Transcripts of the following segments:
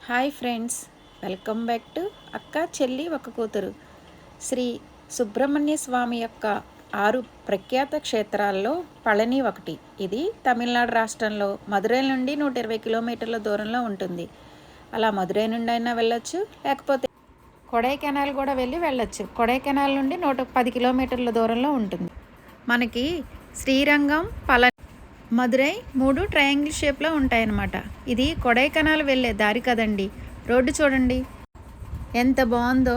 Hi friends, welcome back to అక్క చెల్లి ఒక కూతురు. శ్రీ సుబ్రహ్మణ్య స్వామి యొక్క 6 ప్రఖ్యాత క్షేత్రాల్లో పళని ఒకటి. ఇది తమిళనాడు రాష్ట్రంలో మదురై నుండి 120 కిలోమీటర్ల దూరంలో ఉంటుంది. అలా మదురై నుండి అయినా వెళ్ళొచ్చు, లేకపోతే కొడైకెనాల్ కూడా వెళ్ళొచ్చు. కొడైకెనాల్ నుండి 110 కిలోమీటర్ల దూరంలో ఉంటుంది. మనకి శ్రీరంగం, పళని, మదురై 3 ట్రయాంగిల్ షేప్లో ఉంటాయన్నమాట. ఇది కొడైకెనాల్ వెళ్ళే దారి కదండి. రోడ్డు చూడండి ఎంత బాగుందో.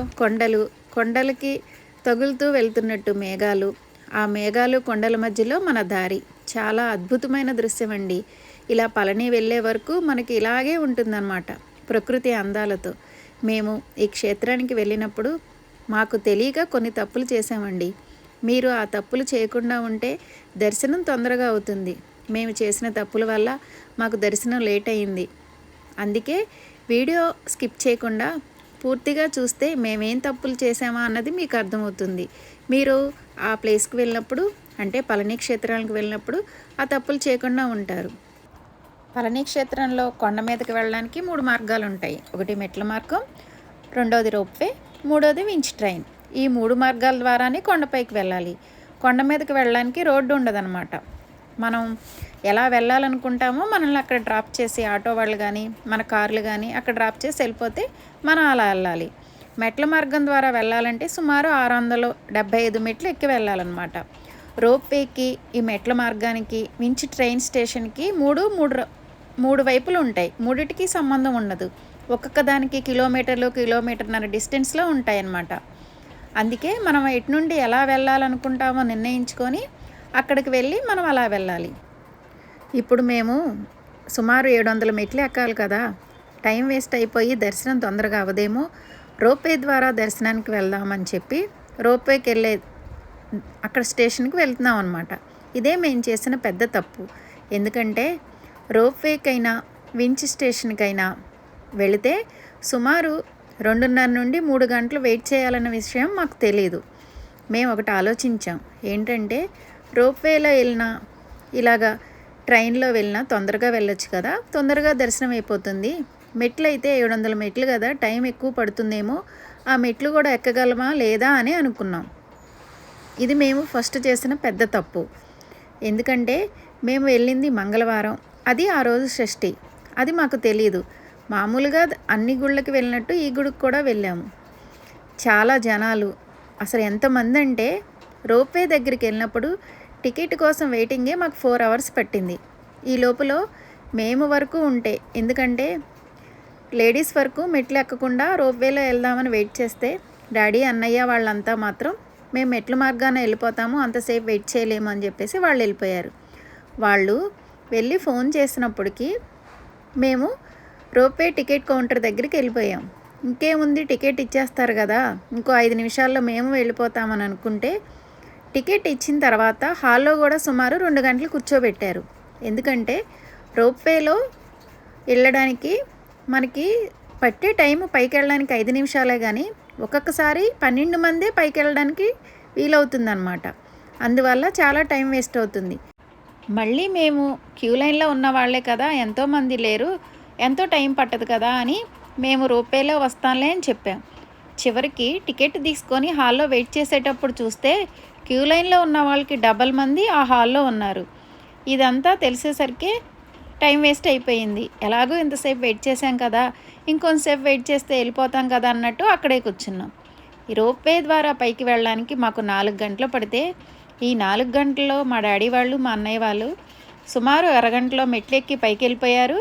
కొండలకి తగులుతూ వెళ్తున్నట్టు మేఘాలు, ఆ మేఘాలు కొండల మధ్యలో మన దారి. చాలా అద్భుతమైన దృశ్యం అండి. ఇలా పళని వెళ్ళే వరకు మనకి ఇలాగే ఉంటుందన్నమాట, ప్రకృతి అందాలతో. మేము ఈ క్షేత్రానికి వెళ్ళినప్పుడు మాకు తెలియక కొన్ని తప్పులు చేసామండి. మీరు ఆ తప్పులు చేయకుండా ఉంటే దర్శనం తొందరగా అవుతుంది. మేము చేసిన తప్పుల వల్ల మాకు దర్శనం లేట్ అయింది. అందుకే వీడియో స్కిప్ చేయకుండా పూర్తిగా చూస్తే మేమేం తప్పులు చేసామా అన్నది మీకు అర్థమవుతుంది. మీరు ఆ ప్లేస్కి వెళ్ళినప్పుడు, అంటే పళని క్షేత్రానికి వెళ్ళినప్పుడు ఆ తప్పులు చేయకుండా ఉంటారు. పళని క్షేత్రంలో కొండ మీదకి వెళ్ళడానికి 3 మార్గాలు ఉంటాయి. ఒకటి మెట్ల మార్గం, రెండోది రోప్వే, మూడోది వించ్ ట్రైన్. ఈ 3 మార్గాల ద్వారానే కొండపైకి వెళ్ళాలి. కొండ మీదకి వెళ్ళడానికి రోడ్డు ఉండదన్నమాట. మనం ఎలా వెళ్ళాలనుకుంటామో మనల్ని అక్కడ డ్రాప్ చేసి ఆటో వాళ్ళు కానీ మన కార్లు కానీ అక్కడ డ్రాప్ చేసి వెళ్ళిపోతే మనం అలా వెళ్ళాలి. మెట్ల మార్గం ద్వారా వెళ్ళాలంటే సుమారు 675 మెట్లు ఎక్కి వెళ్ళాలన్నమాట. రోప్వేకి, ఈ మెట్ల మార్గానికి, వించ్ ట్రైన్ స్టేషన్కి మూడు వైపులు ఉంటాయి. మూడిటికి సంబంధం ఉండదు. ఒక్కొక్క దానికి కిలోమీటర్న్నర డిస్టెన్స్లో ఉంటాయన్నమాట. అందుకే మనం ఎటు నుండి ఎలా వెళ్ళాలనుకుంటామో నిర్ణయించుకొని అక్కడికి వెళ్ళి మనం అలా వెళ్ళాలి. ఇప్పుడు మేము సుమారు 700 మెట్లు ఎక్కాలి కదా, టైం వేస్ట్ అయిపోయి దర్శనం తొందరగా అవదేమో, రోప్వే ద్వారా దర్శనానికి వెళ్దామని చెప్పి రోప్వేకి వెళ్ళే అక్కడ స్టేషన్కి వెళ్తున్నాం అనమాట. ఇదే మేము చేసిన పెద్ద తప్పు. ఎందుకంటే రోప్వేకైనా వించ్ స్టేషన్కైనా వెళితే సుమారు 2:30 నుండి 3 గంటలు వెయిట్ చేయాలన్న విషయం మాకు తెలియదు. మేము ఒకటి ఆలోచించాం. ఏంటంటే రోప్వేలో వెళ్ళినా, ఇలాగా ట్రైన్లో వెళ్ళినా తొందరగా వెళ్ళొచ్చు కదా, తొందరగా దర్శనం అయిపోతుంది. మెట్లు అయితే 700 మెట్లు కదా, టైం ఎక్కువ పడుతుందేమో, ఆ మెట్లు కూడా ఎక్కగలమా లేదా అని అనుకున్నాం. ఇది మేము ఫస్ట్ చేసిన పెద్ద తప్పు. ఎందుకంటే మేము వెళ్ళింది మంగళవారం, అది ఆ రోజు షష్ఠి. అది మాకు తెలియదు. మామూలుగా అన్ని గుళ్ళకి వెళ్ళినట్టు ఈ గుడికి కూడా వెళ్ళాము. చాలా జనాలు, అసలు ఎంతమంది అంటే రోప్వే దగ్గరికి వెళ్ళినప్పుడు టికెట్ కోసం వెయిటింగే మాకు 4 అవర్స్ పట్టింది. ఈ లోపల మేము వరకు ఉంటే, ఎందుకంటే లేడీస్ వరకు మెట్లు ఎక్కకుండా రోప్వేలో వెళ్దామని వెయిట్ చేస్తే డాడీ, అన్నయ్య వాళ్ళంతా మాత్రం మేము మెట్ల మార్గాన వెళ్ళిపోతాము, అంతసేపు వెయిట్ చేయలేము అని చెప్పేసి వాళ్ళు వెళ్ళిపోయారు. వాళ్ళు వెళ్ళి ఫోన్ చేసినప్పటికీ మేము రోప్వే టికెట్ కౌంటర్ దగ్గరికి వెళ్ళిపోయాం. ఇంకేముంది, టికెట్ ఇచ్చేస్తారు కదా, ఇంకో 5 నిమిషాల్లో మేము వెళ్ళిపోతామని అనుకుంటే టికెట్ ఇచ్చిన తర్వాత హాల్లో కూడా సుమారు 2 గంటలు కూర్చోబెట్టారు. ఎందుకంటే రోప్వేలో వెళ్ళడానికి మనకి పట్టే టైం పైకి వెళ్ళడానికి 5 నిమిషాలే, కానీ ఒక్కొక్కసారి 12 మందే పైకి వెళ్ళడానికి వీలవుతుందన్నమాట. అందువల్ల చాలా టైం వేస్ట్ అవుతుంది. మళ్ళీ మేము క్యూ లైన్లో ఉన్న వాళ్ళే కదా, ఎంతోమంది లేరు, ఎంతో టైం పట్టదు కదా అని మేము రోప్వేలో వస్తాంలే అని చెప్పాం. చివరికి టికెట్ తీసుకొని హాల్లో వెయిట్ చేసేటప్పుడు చూస్తే క్యూ లైన్లో ఉన్న వాళ్ళకి డబల్ మంది ఆ హాల్లో ఉన్నారు. ఇదంతా తెలిసేసరికి టైం వేస్ట్ అయిపోయింది. ఎలాగో ఇంతసేపు వెయిట్ చేసాం కదా, ఇంకొంతసేపు వెయిట్ చేస్తే వెళ్ళిపోతాం కదా అన్నట్టు అక్కడే కూర్చున్నాం. ఈ రోప్వే ద్వారా పైకి వెళ్ళడానికి మాకు 4 గంటలు పడితే, ఈ 4 గంటల్లో మా డాడీ వాళ్ళు, మా అన్నయ్య వాళ్ళు సుమారు అరగంటలో మెట్లెక్కి పైకి వెళ్ళిపోయారు.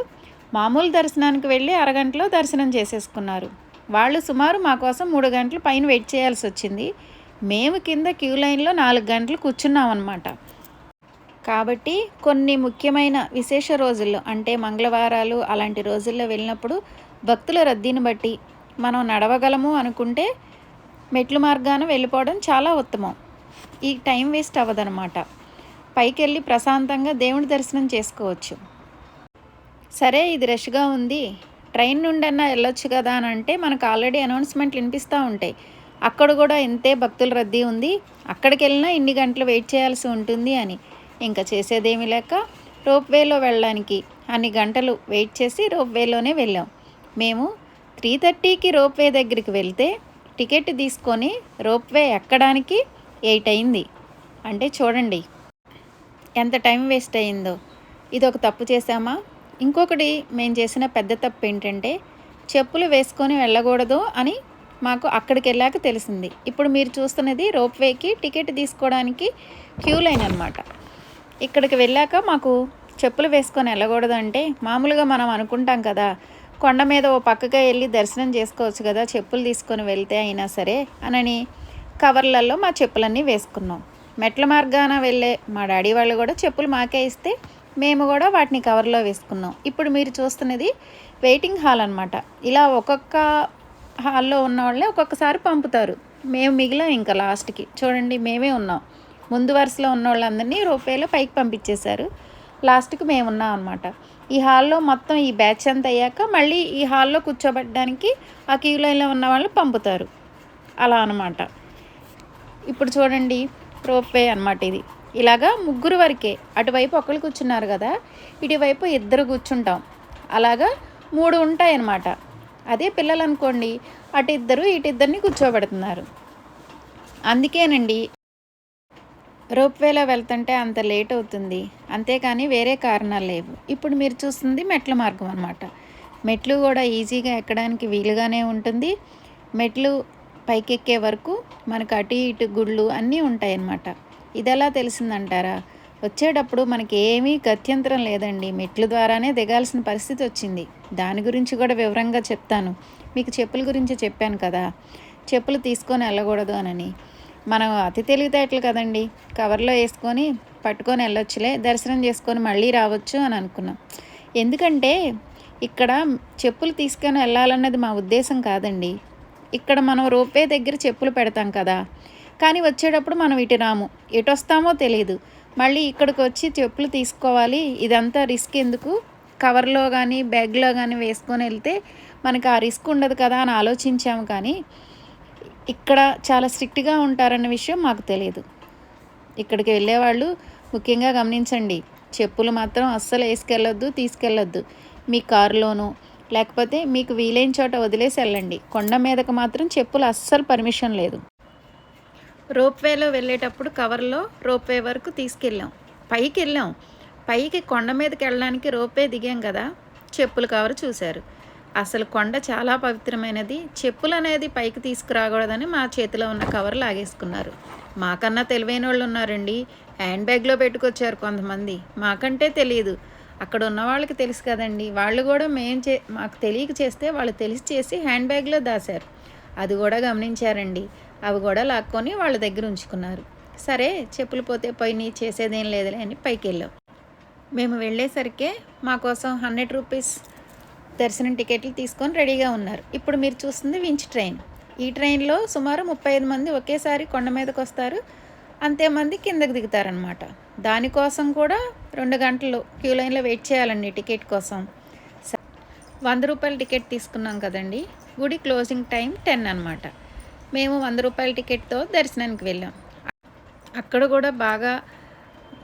మామూలు దర్శనానికి వెళ్ళి అరగంటలో దర్శనం చేసేసుకున్నారు. వాళ్ళు సుమారు మా కోసం 3 గంటలు పైన వెయిట్ చేయాల్సి వచ్చింది. మేము కింద క్యూ లైన్లో 4 గంటలు కూర్చున్నాం అన్నమాట. కాబట్టి కొన్ని ముఖ్యమైన విశేష రోజుల్లో, అంటే మంగళవారాలు అలాంటి రోజుల్లో వెళ్ళినప్పుడు భక్తుల రద్దీని బట్టి మనం నడవగలము అనుకుంటే మెట్లు మార్గాన వెళ్ళిపోవడం చాలా ఉత్తమం. ఈ టైం వేస్ట్ అవ్వదనమాట. పైకి వెళ్ళి ప్రశాంతంగా దేవుడి దర్శనం చేసుకోవచ్చు. సరే, ఇది రష్గా ఉంది, ట్రైన్ నుండన్నా వెళ్ళొచ్చు కదా అని అంటే మనకు ఆల్రెడీ అనౌన్స్మెంట్లు వినిపిస్తూ ఉంటాయి. అక్కడ కూడా ఇంతే భక్తుల రద్దీ ఉంది, అక్కడికి వెళ్ళినా ఇన్ని గంటలు వెయిట్ చేయాల్సి ఉంటుంది అని. ఇంకా చేసేదేమీ లేక రోప్వేలో వెళ్ళడానికి అన్ని గంటలు వెయిట్ చేసి రోప్వేలోనే వెళ్ళాం. మేము 3:30కి రోప్వే దగ్గరికి వెళ్తే టికెట్ తీసుకొని రోప్వే ఎక్కడానికి 8 అయింది. అంటే చూడండి ఎంత టైం వేస్ట్ అయిందో. ఇదొక తప్పు చేశామా? ఇంకొకటి మేము చేసిన పెద్ద తప్పు ఏంటంటే చెప్పులు వేసుకొని వెళ్ళకూడదు అని మాకు అక్కడికి వెళ్ళాక తెలిసింది. ఇప్పుడు మీరు చూస్తున్నది రోప్వేకి టికెట్ తీసుకోవడానికి క్యూ లైన్ అనమాట. ఇక్కడికి వెళ్ళాక మాకు చెప్పులు వేసుకొని వెళ్ళకూడదు అంటే మామూలుగా మనం అనుకుంటాం కదా, కొండ మీద ఓ పక్కగా వెళ్ళి దర్శనం చేసుకోవచ్చు కదా చెప్పులు తీసుకొని వెళ్తే అయినా సరే అని కవర్లలో మా చెప్పులన్నీ వేసుకున్నాం. మెట్ల మార్గాన వెళ్ళే మా డాడీ వాళ్ళు కూడా చెప్పులు మాకే ఇస్తే మేము కూడా వాటిని కవర్లో వేసుకున్నాం. ఇప్పుడు మీరు చూస్తున్నది వెయిటింగ్ హాల్ అనమాట. ఇలా ఒక్కొక్క హాల్లో ఉన్న వాళ్ళే ఒక్కొక్కసారి పంపుతారు. మేము మిగిలాం ఇంకా లాస్ట్కి చూడండి, మేమే ఉన్నాం. ముందు వరుసలో ఉన్న వాళ్ళందరినీ రోప్వేలో పైకి పంపించేశారు. లాస్ట్కి మేము ఉన్నాం అనమాట. ఈ హాల్లో మొత్తం ఈ బ్యాచ్ అంతా అయ్యాక మళ్ళీ ఈ హాల్లో కూర్చోబెట్టడానికి ఆ క్యూ లైన్లో ఉన్న వాళ్ళు పంపుతారు. అలా అనమాట. ఇప్పుడు చూడండి రోప్వే అనమాట ఇది. ఇలాగా ముగ్గురు వరకే, అటువైపు ఒకళ్ళు కూర్చున్నారు కదా, ఇటువైపు ఇద్దరు కూర్చుంటాం. అలాగా 3 ఉంటాయన్నమాట. అదే పిల్లలు అనుకోండి, అటు ఇద్దరు ఇటు ఇద్దరిని కూర్చోబెడుతున్నారు. అందుకేనండి రోప్వేలో వెళ్తుంటే అంత లేట్ అవుతుంది, అంతేకాని వేరే కారణాలు లేవు. ఇప్పుడు మీరు చూస్తుంది మెట్ల మార్గం అనమాట. మెట్లు కూడా ఈజీగా ఎక్కడానికి వీలుగానే ఉంటుంది. మెట్లు పైకెక్కే వరకు మనకు అటు ఇటు గుళ్ళు అన్నీ ఉంటాయన్నమాట. ఇది ఎలా తెలిసిందంటారా? వచ్చేటప్పుడు మనకి ఏమీ గత్యంతరం లేదండి, మెట్ల ద్వారానే దిగాల్సిన పరిస్థితి వచ్చింది. దాని గురించి కూడా వివరంగా చెప్తాను. మీకు చెప్పుల గురించి చెప్పాను కదా, చెప్పులు తీసుకొని వెళ్ళకూడదు అని. మనం అతి తెలివితేటలు కదండి, కవర్లో వేసుకొని పట్టుకొని వెళ్ళొచ్చులే, దర్శనం చేసుకొని మళ్ళీ రావచ్చు అని అనుకున్నాం. ఎందుకంటే ఇక్కడ చెప్పులు తీసుకొని వెళ్ళాలన్నది మా ఉద్దేశం కాదండి. ఇక్కడ మనం రోప్వే దగ్గర చెప్పులు పెడతాం కదా, కానీ వచ్చేటప్పుడు మనం ఇటు రాము, ఎటు వస్తామో తెలియదు. మళ్ళీ ఇక్కడికి వచ్చి చెప్పులు తీసుకోవాలి, ఇదంతా రిస్క్ ఎందుకు, కవర్లో కానీ బ్యాగ్లో కానీ వేసుకొని వెళ్తే మనకు ఆ రిస్క్ ఉండదు కదా అని ఆలోచించాము. కానీ ఇక్కడ చాలా స్ట్రిక్ట్గా ఉంటారన్న విషయం మాకు తెలియదు. ఇక్కడికి వెళ్ళేవాళ్ళు ముఖ్యంగా గమనించండి, చెప్పులు మాత్రం అస్సలు వేసుకెళ్ళొద్దు, తీసుకెళ్ళొద్దు. మీ కారులోనూ లేకపోతే మీకు వీలైన చోట వదిలేసి వెళ్ళండి. కొండ మీదకు మాత్రం చెప్పులు అస్సలు పర్మిషన్ లేదు. రోప్వేలో వెళ్ళేటప్పుడు కవర్లో రోప్వే వరకు తీసుకెళ్ళాం, పైకి వెళ్ళాం. పైకి కొండ మీదకి వెళ్ళడానికి రోప్వే దిగాం కదా, చెప్పుల కవర్ చూశారు. అసలు కొండ చాలా పవిత్రమైనది, చెప్పులు అనేది పైకి తీసుకురాకూడదని మా చేతిలో ఉన్న కవర్ లాగేసుకున్నారు. మాకన్నా తెలివైన వాళ్ళు ఉన్నారండి, హ్యాండ్ బ్యాగ్లో పెట్టుకొచ్చారు కొంతమంది. మాకంటే తెలియదు, అక్కడ ఉన్న వాళ్ళకి తెలుసు కదండి. వాళ్ళు కూడా మాకు తెలియక చేస్తే వాళ్ళు తెలిసి చేసి హ్యాండ్ బ్యాగ్లో దాశారు. అది కూడా గమనించారండి. అవి కూడా లాక్కొని వాళ్ళ దగ్గర ఉంచుకున్నారు. సరే చెప్పులు పోతే పోయి చేసేదేం లేదులే అని పైకి వెళ్ళాం. మేము వెళ్ళేసరికే మా కోసం 100 రూపీస్ దర్శనం టికెట్లు తీసుకొని రెడీగా ఉన్నారు. ఇప్పుడు మీరు చూస్తుంది వించ్ ట్రైన్. ఈ ట్రైన్లో సుమారు 35 మంది ఒకేసారి కొండ మీదకి వస్తారు, అంతేమంది కిందకి దిగుతారనమాట. దానికోసం కూడా 2 గంటలు క్యూ లైన్లో వెయిట్ చేయాలండి టికెట్ కోసం. 100 రూపాయల టికెట్ తీసుకున్నాం కదండి, గుడి క్లోజింగ్ టైం 10 అనమాట. మేము 100 రూపాయల టికెట్తో దర్శనానికి వెళ్ళాం. అక్కడ కూడా బాగా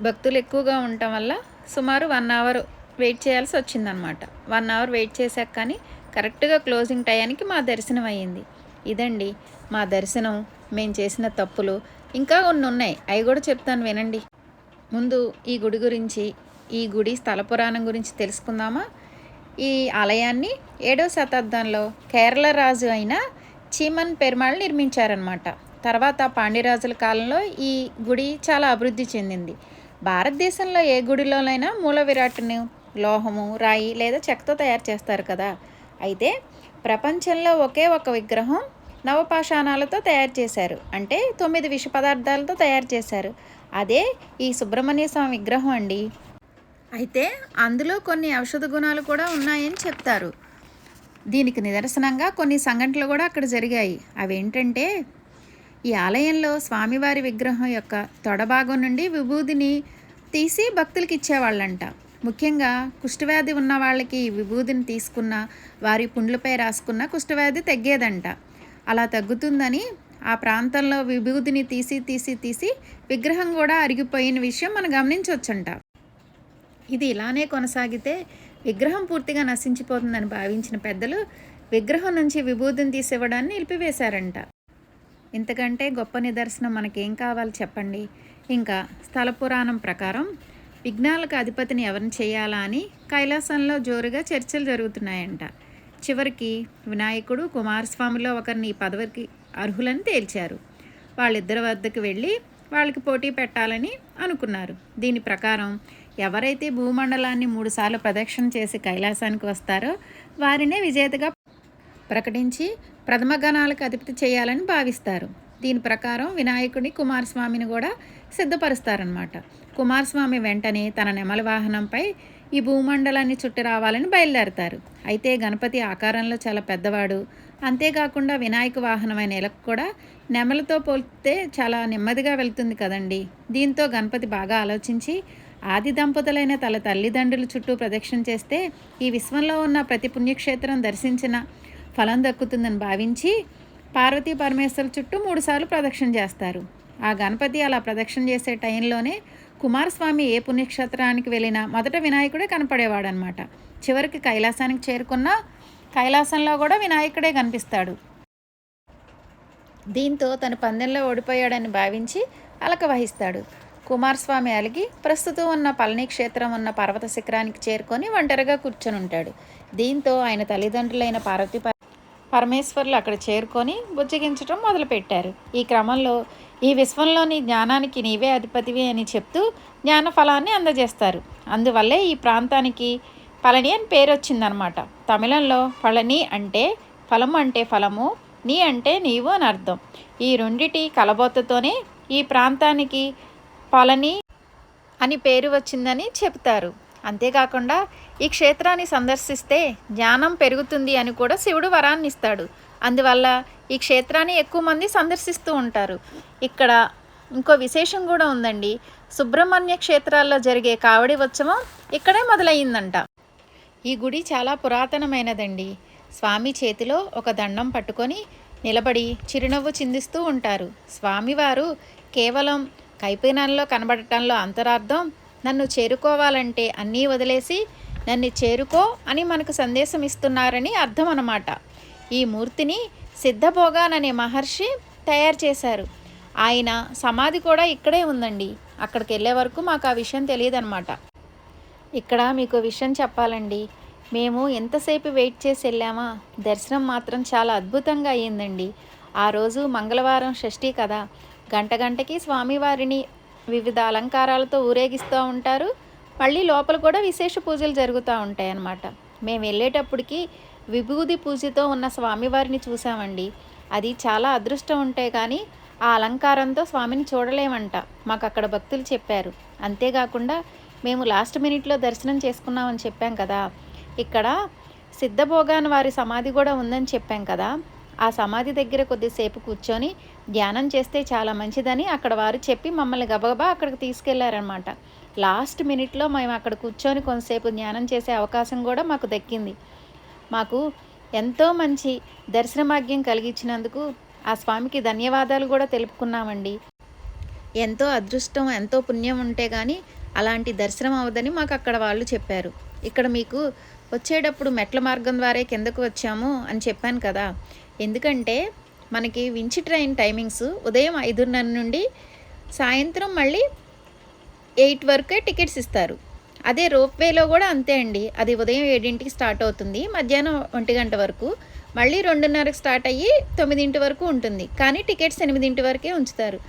భక్తులు ఎక్కువగా ఉండటం వల్ల సుమారు 1 అవర్ వెయిట్ చేయాల్సి వచ్చిందనమాట. 1 అవర్ వెయిట్ చేశాక కానీ కరెక్ట్గా క్లోజింగ్ టయానికి మా దర్శనం అయ్యింది. ఇదండి మా దర్శనం, మేము చేసిన తప్పులు ఇంకా కొన్ని ఉన్నాయి, అవి కూడా చెప్తాను వినండి. ముందు ఈ గుడి గురించి, ఈ గుడి స్థల పురాణం గురించి తెలుసుకుందామా. ఈ ఆలయాన్ని 7వ శతాబ్దంలో కేరళ రాజు అయిన చీమన్ పెరుమాళ్ నిర్మించారనమాట. తర్వాత పాండ్యరాజుల కాలంలో ఈ గుడి చాలా అభివృద్ధి చెందింది. భారతదేశంలో ఏ గుడిలోనైనా మూల విరాట్ను లోహము, రాయి లేదా చెక్కతో తయారు చేస్తారు కదా. అయితే ప్రపంచంలో ఒకే ఒక విగ్రహం నవపాషాణాలతో తయారు చేశారు, అంటే 9 విష పదార్థాలతో తయారు చేశారు. అదే ఈ సుబ్రహ్మణ్య స్వామి విగ్రహం అండి. అయితే అందులో కొన్ని ఔషధ గుణాలు కూడా ఉన్నాయని చెప్తారు. దీనికి నిదర్శనంగా కొన్ని సంఘటనలు కూడా అక్కడ జరిగాయి. అవేంటంటే, ఈ ఆలయంలో స్వామివారి విగ్రహం యొక్క తొడభాగం నుండి విభూదిని తీసి భక్తులకి ఇచ్చేవాళ్ళంట. ముఖ్యంగా కుష్ఠవ్యాధి ఉన్న వాళ్ళకి ఈ విభూదిని తీసుకున్న, వారి పుండ్లపై రాసుకున్న కుష్ఠవ్యాధి తగ్గేదంట. అలా తగ్గుతుందని ఆ ప్రాంతంలో విభూదిని తీసి తీసి తీసి విగ్రహం కూడా అరిగిపోయిన విషయం మనం గమనించవచ్చంట. ఇది ఇలానే కొనసాగితే విగ్రహం పూర్తిగా నశించిపోతుందని భావించిన పెద్దలు విగ్రహం నుంచి విభూతిని తీసివ్వడాన్ని నిలిపివేశారంట. ఇంతకంటే గొప్ప నిదర్శనం మనకేం కావాలి చెప్పండి. ఇంకా స్థల పురాణం ప్రకారం విఘ్నాలకు అధిపతిని ఎవరిని చేయాలా అని కైలాసంలో జోరుగా చర్చలు జరుగుతున్నాయంట. చివరికి వినాయకుడు కుమారస్వామిలో ఒకరిని ఈ పదవికి అర్హులని తేల్చారు. వాళ్ళిద్దరి వద్దకు వెళ్ళి వాళ్ళకి పోటీ పెట్టాలని అనుకున్నారు. దీని ప్రకారం ఎవరైతే భూమండలాన్ని 3 సార్లు ప్రదక్షిణ చేసి కైలాసానికి వస్తారో వారినే విజేతగా ప్రకటించి ప్రథమ గణాలకు అధిపతి చేయాలని భావిస్తారు. దీని ప్రకారం వినాయకుడి కుమారస్వామిని కూడా సిద్ధపరుస్తారనమాట. కుమారస్వామి వెంటనే తన నెమలి వాహనంపై ఈ భూమండలాన్ని చుట్టి రావాలని బయలుదేరతారు. అయితే గణపతి ఆకారంలో చాలా పెద్దవాడు. అంతేకాకుండా వినాయక వాహనమైన ఎలక కూడా నెమలితో పోలిస్తే చాలా నెమ్మదిగా వెళ్తుంది కదండి. దీంతో గణపతి బాగా ఆలోచించి ఆది దంపతులైన తన తల్లిదండ్రుల చుట్టూ ప్రదక్షిణ చేస్తే ఈ విశ్వంలో ఉన్న ప్రతి పుణ్యక్షేత్రం దర్శించిన ఫలం దక్కుతుందని భావించి పార్వతీ పరమేశ్వరుల చుట్టూ 3 సార్లు ప్రదక్షిణ చేస్తారు. ఆ గణపతి అలా ప్రదక్షిణ చేసే టైంలోనే కుమారస్వామి ఏ పుణ్యక్షేత్రానికి వెళ్ళినా మొదట వినాయకుడే కనపడేవాడనమాట. చివరికి కైలాసానికి చేరుకున్న కైలాసంలో కూడా వినాయకుడే కనిపిస్తాడు. దీంతో తను పందెంలో ఓడిపోయాడని భావించి అలక వహిస్తాడు. కుమారస్వామి అలిగి ప్రస్తుతం ఉన్న పళని క్షేత్రం ఉన్న పర్వత శిఖరానికి చేరుకొని ఒంటరిగా కూర్చొని ఉంటాడు. దీంతో ఆయన తల్లిదండ్రులైన పార్వతీ పరమేశ్వర్లు అక్కడ చేరుకొని బుజ్జగించడం మొదలుపెట్టారు. ఈ క్రమంలో ఈ విశ్వంలోని జ్ఞానానికి నీవే అధిపతివి అని చెప్తూ జ్ఞాన ఫలాన్ని అందజేస్తారు. అందువల్లే ఈ ప్రాంతానికి పళని అని పేరు వచ్చిందనమాట. తమిళంలో పళని అంటే ఫలం అంటే ఫలము, నీ అంటే నీవు అని అర్థం. ఈ రెండిటి కలబోతతోనే ఈ ప్రాంతానికి పళని అని పేరు వచ్చిందని చెబుతారు. అంతేకాకుండా ఈ క్షేత్రాన్ని సందర్శిస్తే జ్ఞానం పెరుగుతుంది అని కూడా శివుడు వరాన్ని ఇస్తాడు. అందువల్ల ఈ క్షేత్రాన్ని ఎక్కువ మంది సందర్శిస్తూ ఉంటారు. ఇక్కడ ఇంకో విశేషం కూడా ఉందండి. సుబ్రహ్మణ్య క్షేత్రాల్లో జరిగే కావడి ఉత్సవం ఇక్కడే మొదలయ్యిందంట. ఈ గుడి చాలా పురాతనమైనదండి. స్వామి చేతిలో ఒక దండం పట్టుకొని నిలబడి చిరునవ్వు చిందిస్తూ ఉంటారు. స్వామివారు కేవలం కైపీనంలో కనబడటంలో అంతరార్థం నన్ను చేరుకోవాలంటే అన్నీ వదిలేసి నన్ను చేరుకో అని మనకు సందేశం ఇస్తున్నారని అర్థం అన్నమాట. ఈ మూర్తిని సిద్ధభోగాన్ అనే మహర్షి తయారు చేశారు. ఆయన సమాధి కూడా ఇక్కడే ఉందండి. అక్కడికి వెళ్ళే వరకు మాకు ఆ విషయం తెలియదన్నమాట. ఇక్కడ మీకు విషయం చెప్పాలండి. మేము ఎంతసేపు వెయిట్ చేసి వెళ్ళామా, దర్శనం మాత్రం చాలా అద్భుతంగా అయ్యిందండి. ఆ రోజు మంగళవారం షష్ఠి కదా. గంటకి స్వామివారిని వివిధ అలంకారాలతో ఊరేగిస్తూ ఉంటారు. మళ్ళీ లోపల కూడా విశేష పూజలు జరుగుతూ ఉంటాయి అన్నమాట. మేము వెళ్ళేటప్పటికి విభూది పూజతో ఉన్న స్వామివారిని చూసామండి. అది చాలా అదృష్టం ఉంటే కానీ ఆ అలంకారంతో స్వామిని చూడలేమంట మాకు అక్కడ భక్తులు చెప్పారు. అంతేకాకుండా మేము లాస్ట్ మినిట్లో దర్శనం చేసుకున్నామని చెప్పాం కదా. ఇక్కడ సిద్ధభోగాన్ వారి సమాధి కూడా ఉందని చెప్పాం కదా. ఆ సమాధి దగ్గర కొద్దిసేపు కూర్చొని ధ్యానం చేస్తే చాలా మంచిదని అక్కడ వారు చెప్పి మమ్మల్ని గబగబా అక్కడికి తీసుకెళ్లారనమాట. లాస్ట్ మినిట్లో మేము అక్కడ కూర్చొని కొంతసేపు ధ్యానం చేసే అవకాశం కూడా మాకు దక్కింది. మాకు ఎంతో మంచి దర్శన భాగ్యం కలిగించినందుకు ఆ స్వామికి ధన్యవాదాలు కూడా తెలుపుకున్నామండి. ఎంతో అదృష్టం ఎంతో పుణ్యం ఉంటే కానీ అలాంటి దర్శనం అవ్వదని మాకు అక్కడ వాళ్ళు చెప్పారు. ఇక్కడ మీకు వచ్చేటప్పుడు మెట్ల మార్గం ద్వారా కిందకు వచ్చాము అని చెప్పాను కదా. ఎందుకంటే మనకి వించి ట్రైన్ టైమింగ్స్ ఉదయం 5:30 నుండి సాయంత్రం మళ్ళీ 8 వరకే టికెట్స్ ఇస్తారు. అదే రోప్వేలో కూడా అంతే అండి. అది ఉదయం 7ంటికి స్టార్ట్ అవుతుంది, మధ్యాహ్నం 1 గంట వరకు, మళ్ళీ 2:30కి స్టార్ట్ అయ్యి 9 వరకు ఉంటుంది. కానీ టికెట్స్ 8 వరకే ఉంచుతారు.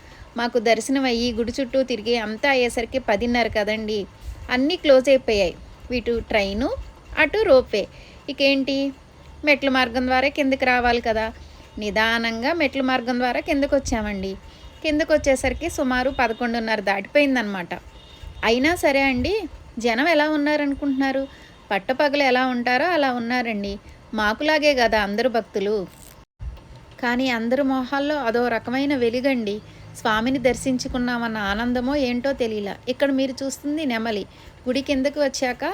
మాకు దర్శనం అయ్యి గుడి చుట్టూ తిరిగి అంతా అయ్యేసరికి 10:30 కదండి. అన్నీ క్లోజ్ అయిపోయాయి. ఇటు ట్రైను అటు రోప్వే. ఇకేంటి మెట్ల మార్గం ద్వారా కిందకి రావాలి కదా. నిదానంగా మెట్ల మార్గం ద్వారా కిందకు వచ్చామండి. కిందకు వచ్చేసరికి సుమారు 11:30 దాటిపోయిందనమాట. అయినా సరే అండి, జనం ఎలా ఉన్నారనుకుంటున్నారు? పట్టపగలు ఎలా ఉంటారో అలా ఉన్నారండి. మాకులాగే కదా అందరు భక్తులు. కానీ అందరు మొహాల్లో అదో రకమైన వెలుగండి. స్వామిని దర్శించుకున్నామన్న ఆనందమో ఏంటో తెలియలా. ఇక్కడ మీరు చూస్తుంది నెమలి. గుడి కిందకు వచ్చాక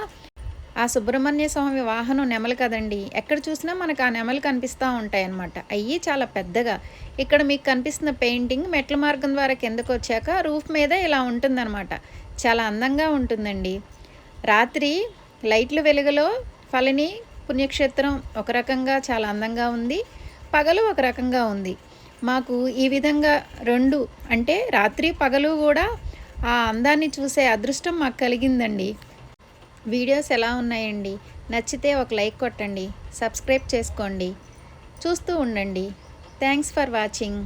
ఆ సుబ్రహ్మణ్య స్వామి వాహనం నెమలి కదండి. ఎక్కడ చూసినా మనకు ఆ నెమలు కనిపిస్తూ ఉంటాయి అన్నమాట. అయ్యి చాలా పెద్దగా. ఇక్కడ మీకు కనిపిస్తున్న పెయింటింగ్ మెట్ల మార్గం ద్వారా కిందకు వచ్చాక రూఫ్ మీద ఇలా ఉంటుందన్నమాట. చాలా అందంగా ఉంటుందండి. రాత్రి లైట్ల వెలుగులో పళని పుణ్యక్షేత్రం ఒక రకంగా చాలా అందంగా ఉంది, పగలు ఒక రకంగా ఉంది. మాకు ఈ విధంగా రెండు అంటే రాత్రి పగలు కూడా ఆ అందాన్ని చూసే అదృష్టం మాకు కలిగిందండి. వీడియోస్ ఎలా ఉన్నాయండి? నచ్చితే ఒక లైక్ కొట్టండి, సబ్స్క్రైబ్ చేసుకోండి, చూస్తూ ఉండండి. Thanks for watching.